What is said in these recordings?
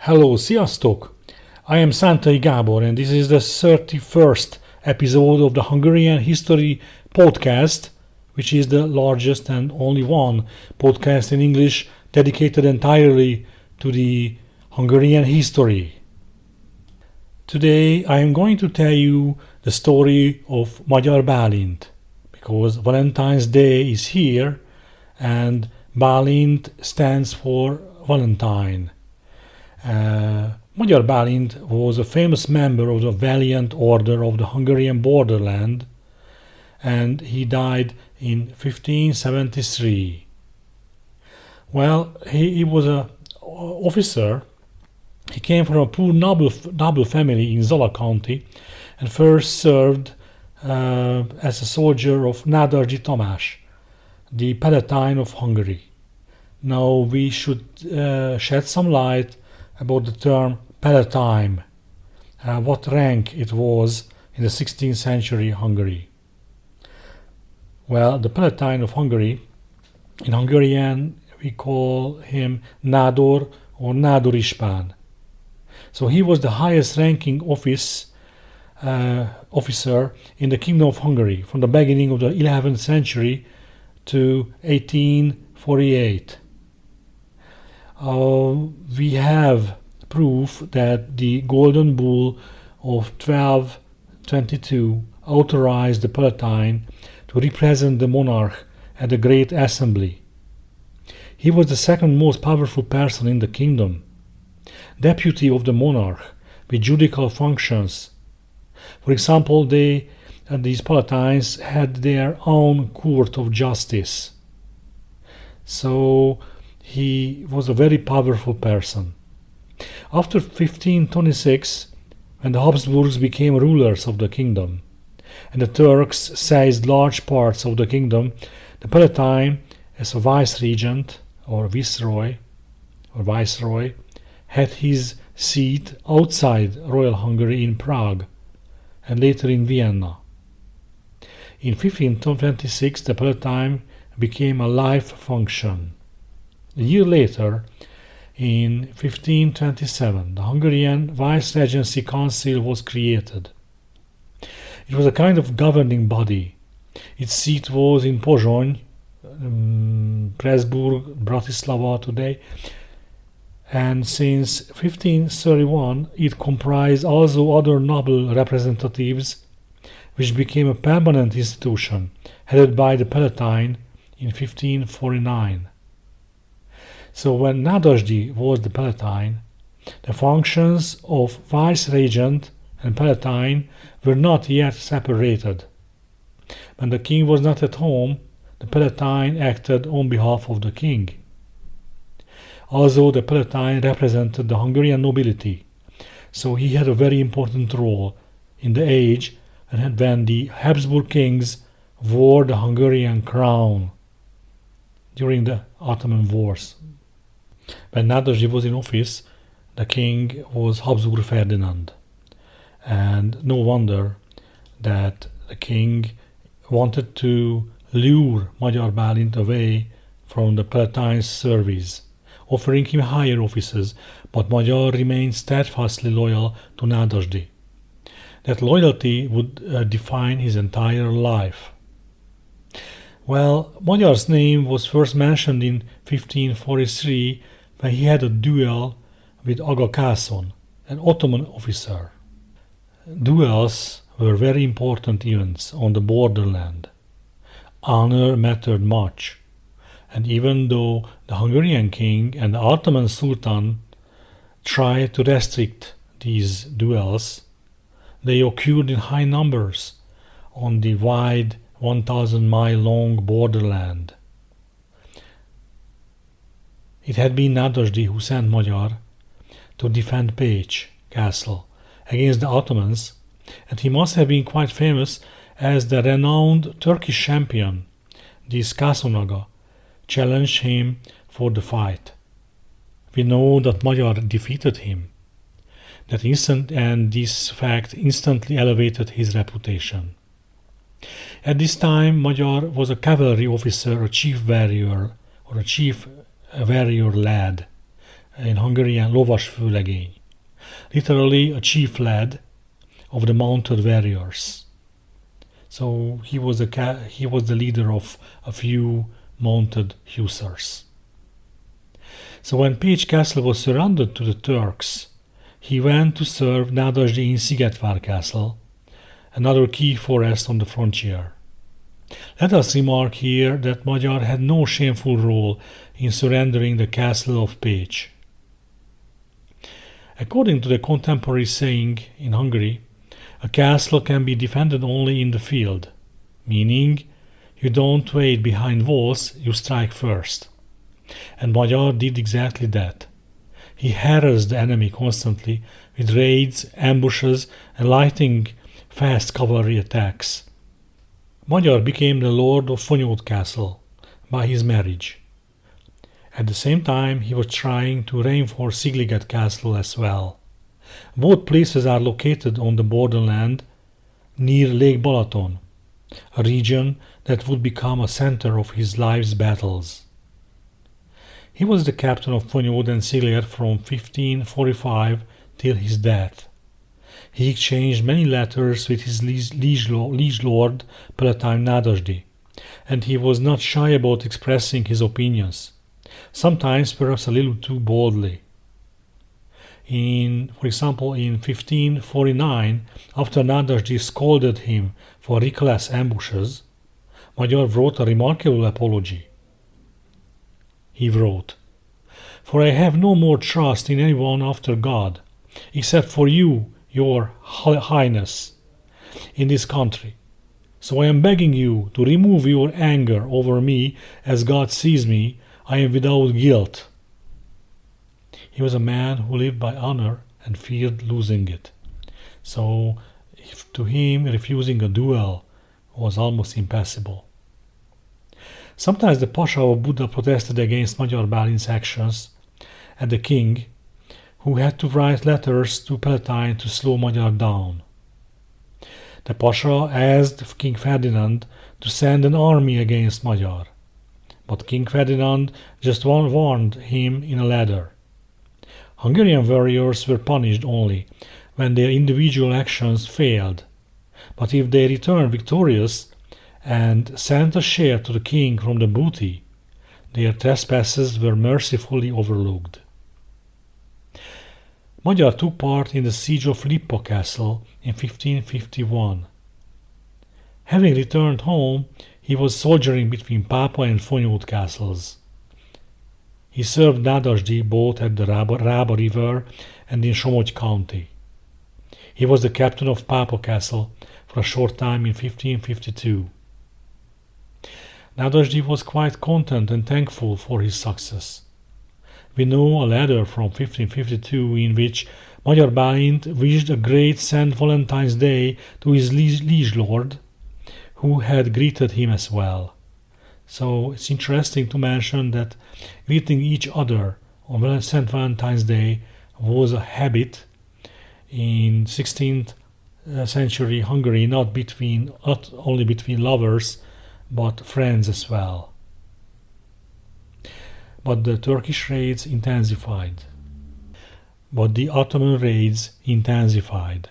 Hello, sziasztok! I am Szántai Gábor and this is the 31st episode of the Hungarian History podcast, which is the largest and only one podcast in English dedicated entirely to the Hungarian history. Today I am going to tell you the story of Magyar Balint, because Valentine's Day is here and Balint stands for Valentine. Magyar Balint was a famous member of the Valiant Order of the Hungarian Borderland, and he died in 1573. Well, he was an officer. He came from a poor noble family in Zala County and first served as a soldier of Nádasdy Tamás, the Palatine of Hungary. Now we should shed some light about the term Palatine, what rank it was in the 16th century Hungary. Well, the Palatine of Hungary, in Hungarian we call him Nádor or Nádorispán. So he was the highest ranking officer in the Kingdom of Hungary from the beginning of the 11th century to 1848. We have proof that the Golden Bull of 1222 authorized the Palatine to represent the monarch at the Great Assembly. He was the second most powerful person in the kingdom, deputy of the monarch with judicial functions. For example, these Palatines had their own court of justice. So he was a very powerful person. After 1526, when the Habsburgs became rulers of the kingdom, and the Turks seized large parts of the kingdom, the Palatine, as a vice-regent or viceroy, had his seat outside Royal Hungary in Prague, and later in Vienna. In 1526, the Palatine became a life function. A year later, in 1527, the Hungarian Vice-Regency Council was created. It was a kind of governing body. Its seat was in Pozsony, Pressburg, Bratislava today, and since 1531 it comprised also other noble representatives, which became a permanent institution headed by the Palatine in 1549. So when Nádasdy was the Palatine, the functions of vice-regent and Palatine were not yet separated. When the king was not at home, the Palatine acted on behalf of the king. Also, the Palatine represented the Hungarian nobility, so he had a very important role in the age when the Habsburg kings wore the Hungarian crown during the Ottoman wars. When Nádasdy was in office, the king was Habsburg Ferdinand, and no wonder that the king wanted to lure Magyar Balint away from the Palatine's service, offering him higher offices, but Magyar remained steadfastly loyal to Nádasdy. That loyalty would define his entire life. Well, Magyar's name was first mentioned in 1543 when he had a duel with Aga Kászon, an Ottoman officer. Duels were very important events on the borderland. Honor mattered much, and even though the Hungarian king and the Ottoman Sultan tried to restrict these duels, they occurred in high numbers on the wide 1,000-mile-long borderland. It had been Nádasdy who sent Magyar to defend Pécs castle against the Ottomans, and he must have been quite famous as the renowned Turkish champion, this Kásson challenged him for the fight. We know that Magyar defeated him, and this fact instantly elevated his reputation. At this time, Magyar was a cavalry officer, a chief warrior lad, in Hungarian lovas főlegény, literally a chief lad of the mounted warriors. So he was the leader of a few mounted hussars. So when Pécs castle was surrendered to the Turks, he went to serve Nádasdy in Szigetvár castle, another key forest on the frontier. Let us remark here that Magyar had no shameful role in surrendering the castle of Pécs. According to the contemporary saying in Hungary, a castle can be defended only in the field, meaning you don't wait behind walls, you strike first. And Magyar did exactly that. He harassed the enemy constantly with raids, ambushes, and lighting fast cavalry attacks. Magyar became the lord of Fonyód castle by his marriage. At the same time, he was trying to reinforce Szigliget castle as well. Both places are located on the borderland near Lake Balaton, a region that would become a center of his life's battles. He was the captain of Fonyód and Szigliget from 1545 till his death. He exchanged many letters with his liege lord Palatine Nádasdy, and he was not shy about expressing his opinions, sometimes perhaps a little too boldly. For example, in 1549, after Nádasdy scolded him for reckless ambushes, Magyar wrote a remarkable apology. He wrote, "For I have no more trust in anyone after God, except for you, your highness, in this country. So I am begging you to remove your anger over me, as God sees me, I am without guilt." He was a man who lived by honor and feared losing it. So to him, refusing a duel was almost impossible. Sometimes the Pasha of Buda protested against Magyar Balint's actions, and the king, who had to write letters to Palatine to slow Magyar down. The Pasha asked King Ferdinand to send an army against Magyar, but King Ferdinand just warned him in a letter. Hungarian warriors were punished only when their individual actions failed, but if they returned victorious and sent a share to the king from the booty, their trespasses were mercifully overlooked. Magyar took part in the siege of Lippa castle in 1551. Having returned home, he was soldiering between Pápa and Fonyód castles. He served Nádasdy both at the Rába River and in Somogy County. He was the captain of Pápa castle for a short time in 1552. Nádasdy was quite content and thankful for his success. We know a letter from 1552 in which Magyar Balint wished a great St. Valentine's Day to his liege lord, who had greeted him as well. So it's interesting to mention that greeting each other on St. Valentine's Day was a habit in 16th century Hungary, not only between lovers, but friends as well. But the Turkish raids intensified. But the Ottoman raids intensified.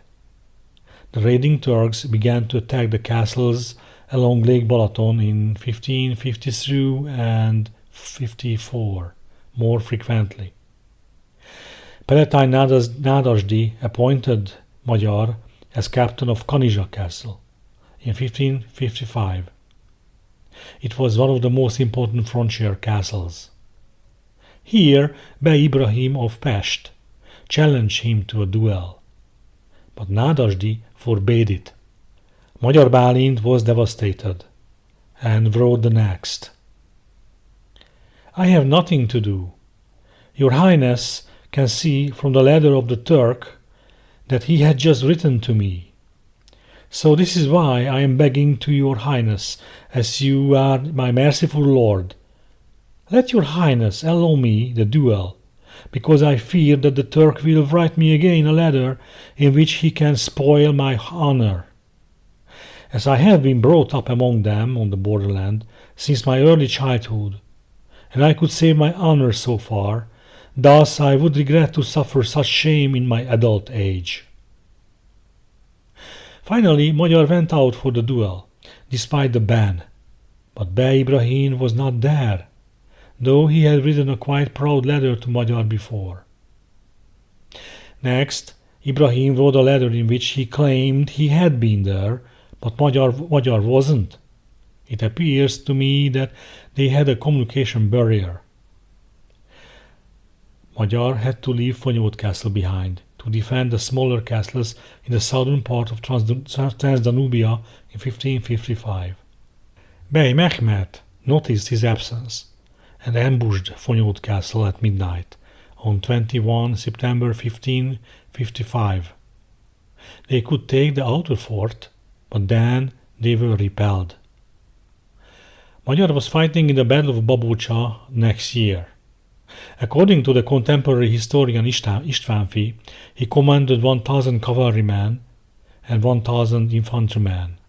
The raiding Turks began to attack the castles along Lake Balaton in 1553 and 54 more frequently. Palatine Nádasdy appointed Magyar as captain of Kanizsa castle in 1555. It was one of the most important frontier castles. Here, Bey Ibrahim of Pest challenged him to a duel, but Nádasdy forbade it. Magyar Balint was devastated and wrote the next. "I have nothing to do. Your Highness can see from the letter of the Turk that he had just written to me. So this is why I am begging to your Highness, as you are my merciful lord. Let your Highness allow me the duel, because I fear that the Turk will write me again a letter in which he can spoil my honor. As I have been brought up among them on the borderland since my early childhood, and I could save my honor so far, Thus I would regret to suffer such shame in my adult age. Finally, Magyar went out for the duel, despite the ban, but Bey Ibrahim was not there, though he had written a quite proud letter to Magyar before. Next, Ibrahim wrote a letter in which he claimed he had been there, but Magyar wasn't. It appears to me that they had a communication barrier. Magyar had to leave Fonyód castle behind to defend the smaller castles in the southern part of Transdanubia in 1555. Bey Mehmed noticed his absence and ambushed Fonyód castle at midnight on 21 September 1555. They could take the outer fort, but then they were repelled. Magyar was fighting in the Battle of Babóca next year. According to the contemporary historian Istvánfi, he commanded 1,000 cavalrymen and 1,000 infantrymen.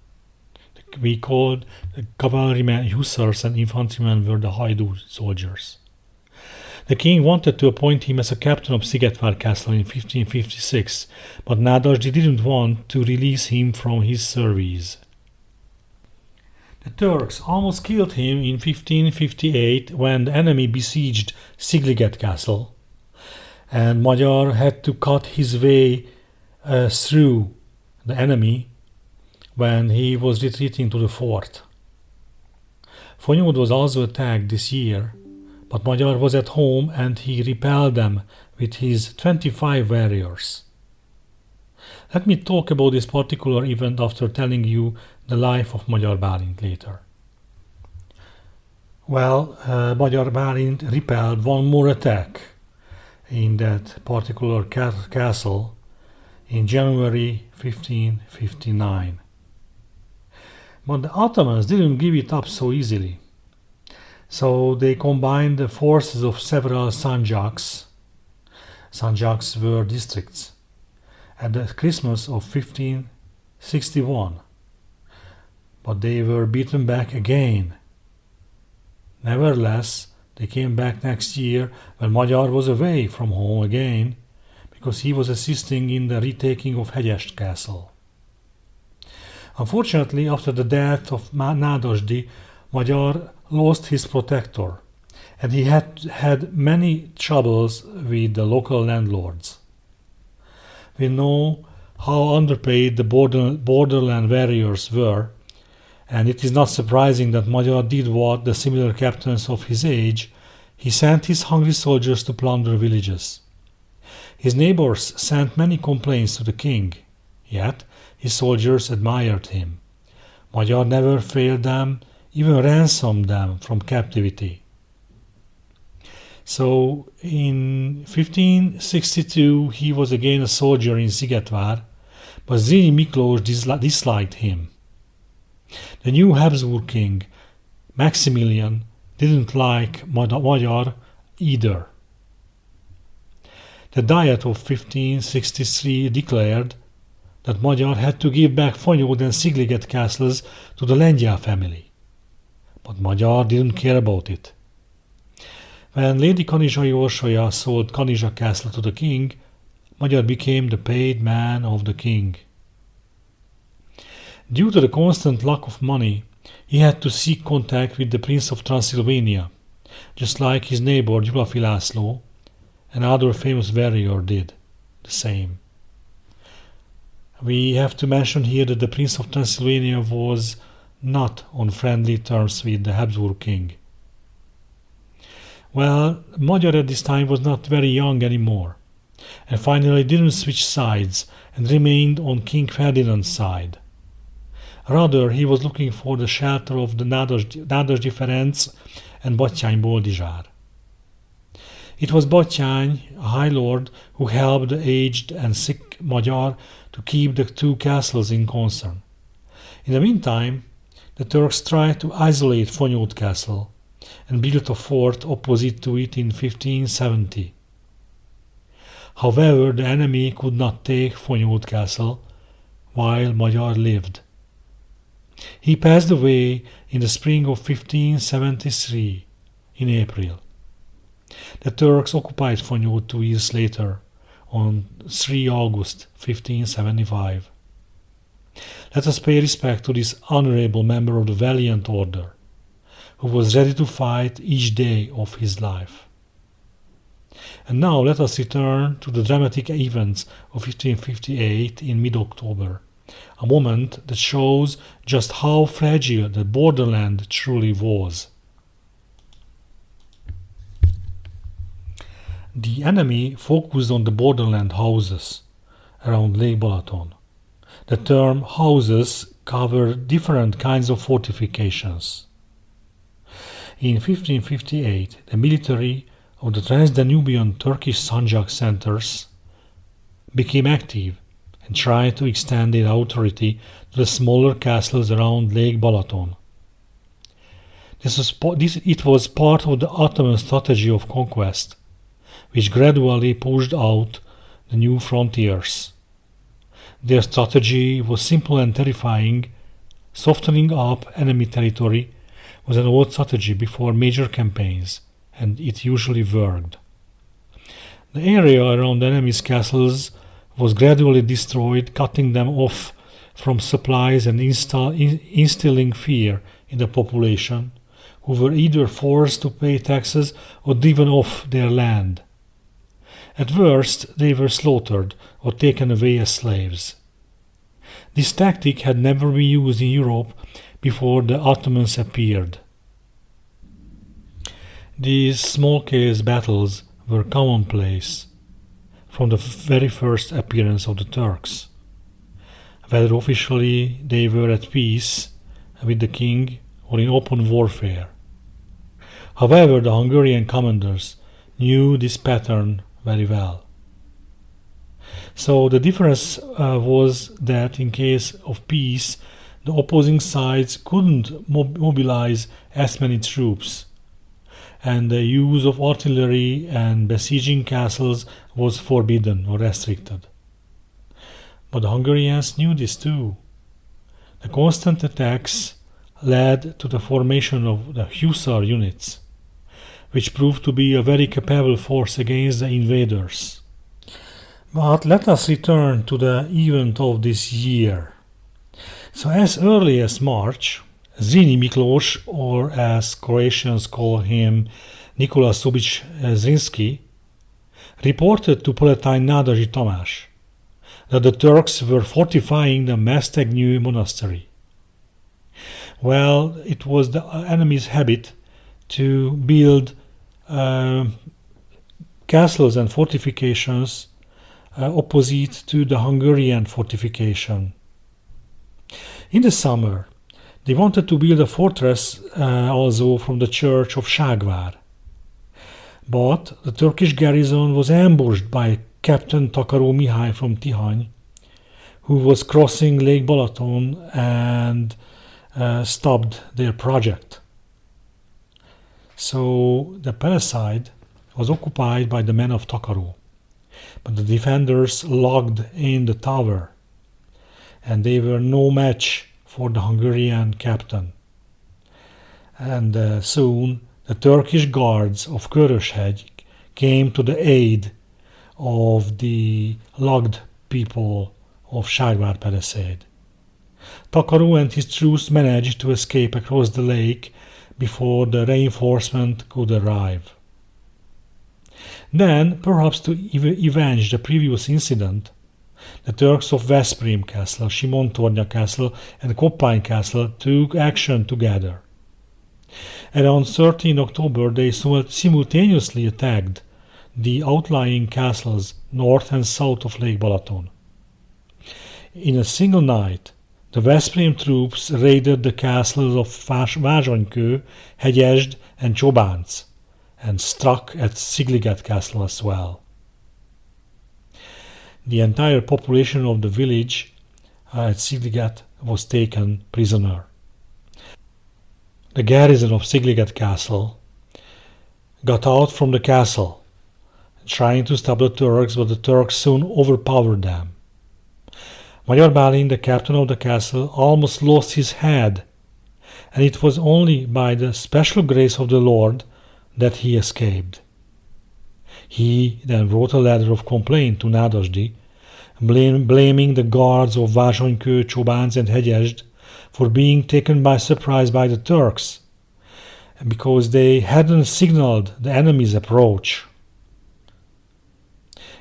We called the cavalrymen hussars and infantrymen were the Hajdú soldiers. The king wanted to appoint him as a captain of Szigetvár castle in 1556, but Nádasdy didn't want to release him from his service. The Turks almost killed him in 1558 when the enemy besieged Szigliget castle, and Magyar had to cut his way through the enemy when he was retreating to the fort. Fonyód was also attacked this year, but Magyar was at home and he repelled them with his 25 warriors. Let me talk about this particular event after telling you the life of Magyar Balint later. Well, Magyar Balint repelled one more attack in that particular castle in January 1559. But the Ottomans didn't give it up so easily. So they combined the forces of several sanjaks. Sanjaks were districts. At the Christmas of 1561. But they were beaten back again. Nevertheless, they came back next year when Magyar was away from home again because he was assisting in the retaking of Hegyest castle. Unfortunately, after the death of Nádasdy, Magyar lost his protector and he had many troubles with the local landlords. We know how underpaid the borderland warriors were, and it is not surprising that Magyar did what the similar captains of his age. He sent his hungry soldiers to plunder villages. His neighbors sent many complaints to the king, yet his soldiers admired him. Magyar never failed them, even ransomed them from captivity. So in 1562 he was again a soldier in Szigetvár, but Zrínyi Miklós disliked him. The new Habsburg king, Maximilian, didn't like Magyar either. The Diet of 1563 declared that Magyar had to give back Fonyód and Szigliget castles to the Lengyel family. But Magyar didn't care about it. When Lady Kanizsai Orsolya sold Kanizsa castle to the king, Magyar became the paid man of the king. Due to the constant lack of money, he had to seek contact with the Prince of Transylvania, just like his neighbor Gyulafy László, another famous warrior, did the same. We have to mention here that the Prince of Transylvania was not on friendly terms with the Habsburg king. Well, Magyar at this time was not very young anymore, and finally didn't switch sides and remained on King Ferdinand's side. Rather, he was looking for the shelter of the Nádasdy Ferenc and Batthyány Boldizsár. It was Batthyány, a high lord, who helped the aged and sick Magyar to keep the two castles in concern. In the meantime, the Turks tried to isolate Fonyód castle and built a fort opposite to it in 1570. However, the enemy could not take Fonyód castle while Magyar lived. He passed away in the spring of 1573, in April. The Turks occupied Fonyód 2 years later, on 3 August 1575. Let us pay respect to this honorable member of the Valiant Order, who was ready to fight each day of his life. And now let us return to the dramatic events of 1558 in mid-October, a moment that shows just how fragile the borderland truly was. The enemy focused on the borderland houses around Lake Balaton. The term houses covered different kinds of fortifications. In 1558, the military of the Transdanubian Turkish Sanjak centers became active and tried to extend their authority to the smaller castles around Lake Balaton. It was part of the Ottoman strategy of conquest, which gradually pushed out the new frontiers. Their strategy was simple and terrifying. Softening up enemy territory was an old strategy before major campaigns, and it usually worked. The area around the enemy's castles was gradually destroyed, cutting them off from supplies and instilling fear in the population, who were either forced to pay taxes or driven off their land. At worst, they were slaughtered or taken away as slaves. This tactic had never been used in Europe before the Ottomans appeared. These small-scale battles were commonplace from the very first appearance of the Turks. Whether officially they were at peace with the king or in open warfare. However, the Hungarian commanders knew this pattern very well. So the difference was that in case of peace, the opposing sides couldn't mobilize as many troops, and the use of artillery and besieging castles was forbidden or restricted. But the Hungarians knew this too. The constant attacks led to the formation of the hussar units, which proved to be a very capable force against the invaders. But let us return to the event of this year. So as early as March, Zrínyi Miklós, or as Croatians call him, Nikola Subic Zrinski, reported to Palatine Nádasdy Tamás that the Turks were fortifying the Mestegnyű monastery. Well, it was the enemy's habit to build castles and fortifications opposite to the Hungarian fortification. In the summer, they wanted to build a fortress also from the church of Ságvár. But the Turkish garrison was ambushed by Captain Takaró Mihály from Tihany, who was crossing Lake Balaton and stopped their project. So the palisade was occupied by the men of Takaró, but the defenders locked in the tower, and they were no match for the Hungarian captain. And soon the Turkish guards of Köröshegy came to the aid of the locked people of Ságvár palisade. Takaró and his troops managed to escape across the lake before the reinforcement could arrive. Then, perhaps to avenge the previous incident, the Turks of Veszprém Castle, Simontornya Castle, and Koppány Castle took action together. Around 13 October, they simultaneously attacked the outlying castles north and south of Lake Balaton. In a single night, the Veszprém troops raided the castles of Vázsonykő, Hegyesd, and Csobánc, and struck at Szigliget Castle as well. The entire population of the village at Szigliget was taken prisoner. The garrison of Szigliget Castle got out from the castle, trying to stop the Turks, but the Turks soon overpowered them. Magyar Balint, the captain of the castle, almost lost his head, and it was only by the special grace of the Lord that he escaped. He then wrote a letter of complaint to Nádasdy, blaming the guards of Vázsonykő, Csobánc and Hegyesd for being taken by surprise by the Turks, because they hadn't signaled the enemy's approach.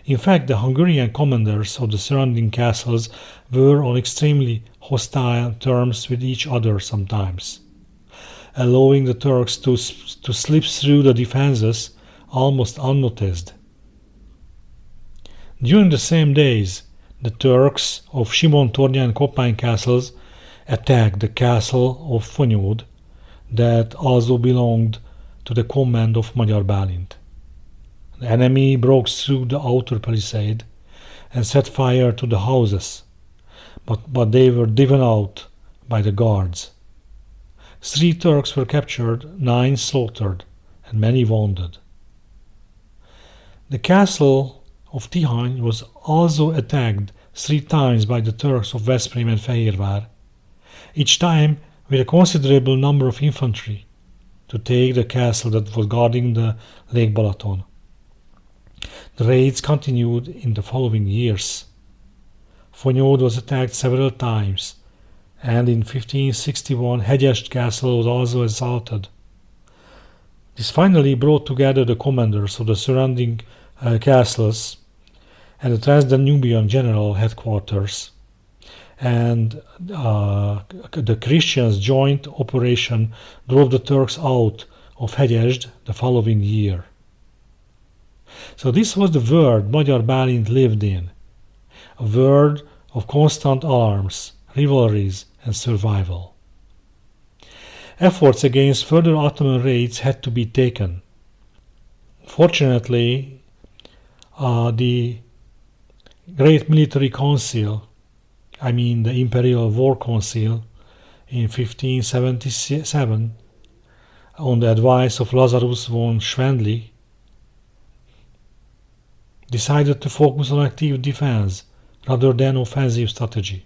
In fact, the Hungarian commanders of the surrounding castles were on extremely hostile terms with each other sometimes, allowing the Turks to slip through the defenses almost unnoticed. During the same days, the Turks of Simon-Tornya and Koppány castles attacked the castle of Fonyód, that also belonged to the command of Magyar Balint. The enemy broke through the outer palisade and set fire to the houses, but they were driven out by the guards. 3 Turks were captured, 9 slaughtered, and many wounded. The castle of Tihany was also attacked 3 times by the Turks of Veszprém and Fehérvár, each time with a considerable number of infantry to take the castle that was guarding the Lake Balaton. The raids continued in the following years. Fonyód was attacked several times, and in 1561 Hegyesd castle was also assaulted. This finally brought together the commanders of the surrounding castles and the Transdanubian general headquarters, and the Christians' joint operation drove the Turks out of Hegyesd the following year. So this was the world Magyar Balint lived in, a world of constant arms, rivalries, and survival. Efforts against further Ottoman raids had to be taken. Fortunately, the Great Military Council, the Imperial War Council, in 1577, on the advice of Lazarus von Schwendli, decided to focus on active defense rather than offensive strategy.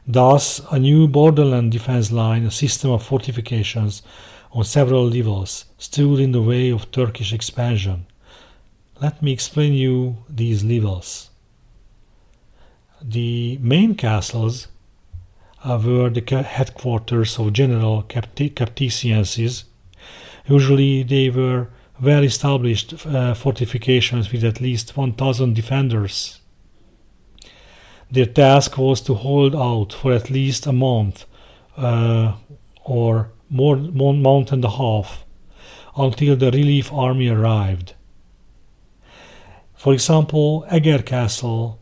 Thus, a new borderland defense line, a system of fortifications on several levels, stood in the way of Turkish expansion. Let me explain you these levels. The main castles were the headquarters of general captaincies. Usually they were well-established fortifications with at least 1,000 defenders. Their task was to hold out for at least a month or one month and a half until the relief army arrived. For example, Eger Castle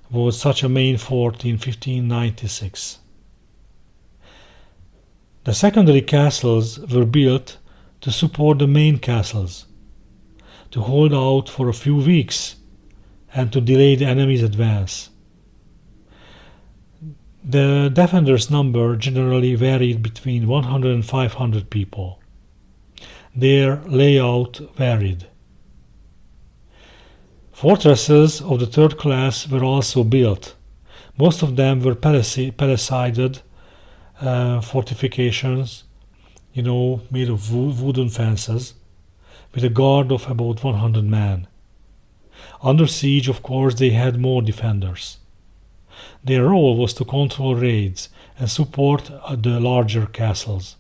was such a main fort in 1596. The secondary castles were built to support the main castles, to hold out for a few weeks, and to delay the enemy's advance. The defenders' number generally varied between 100 and 500 people. Their layout varied. Fortresses of the third class were also built. Most of them were palisaded fortifications, made of wooden fences, with a guard of about 100 men. Under siege, of course, they had more defenders. Their role was to control raids and support the larger castles.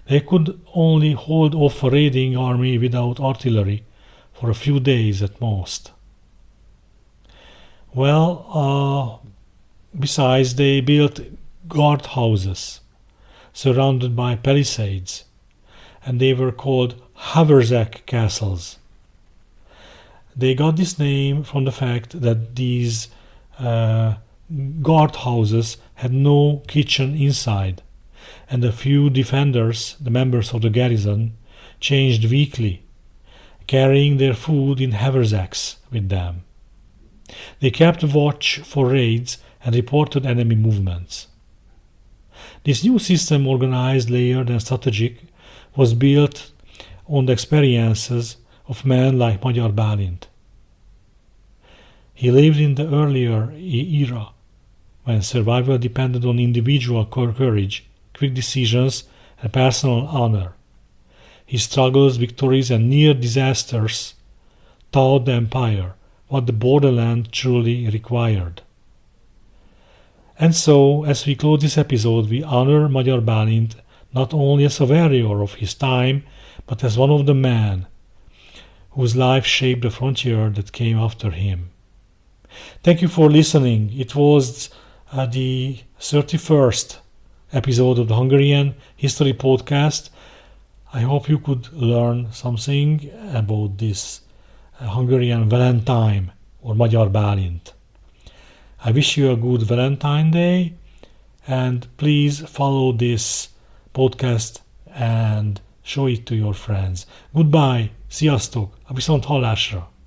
They could only hold off a raiding army without artillery for a few days at most. Besides, they built guardhouses surrounded by palisades, and they were called haverzak castles. They got this name from the fact that these guardhouses had no kitchen inside, and a few defenders, the members of the garrison, changed weekly, carrying their food in haverzaks with them. They kept watch for raids and reported enemy movements. This new system, organized, layered, and strategic, was built on the experiences of men like Magyar Balint. He lived in the earlier era, when survival depended on individual courage, quick decisions, and personal honor. His struggles, victories, and near disasters taught the empire what the borderland truly required. And so, as we close this episode, we honor Magyar Balint not only as a warrior of his time, but as one of the men whose life shaped the frontier that came after him. Thank you for listening. It was the 31st episode of the Hungarian History Podcast. I hope you could learn something about this Hungarian Valentine or Magyar Balint. I wish you a good Valentine Day, and please follow this podcast and show it to your friends. Goodbye, sziasztok, a viszonthallásra!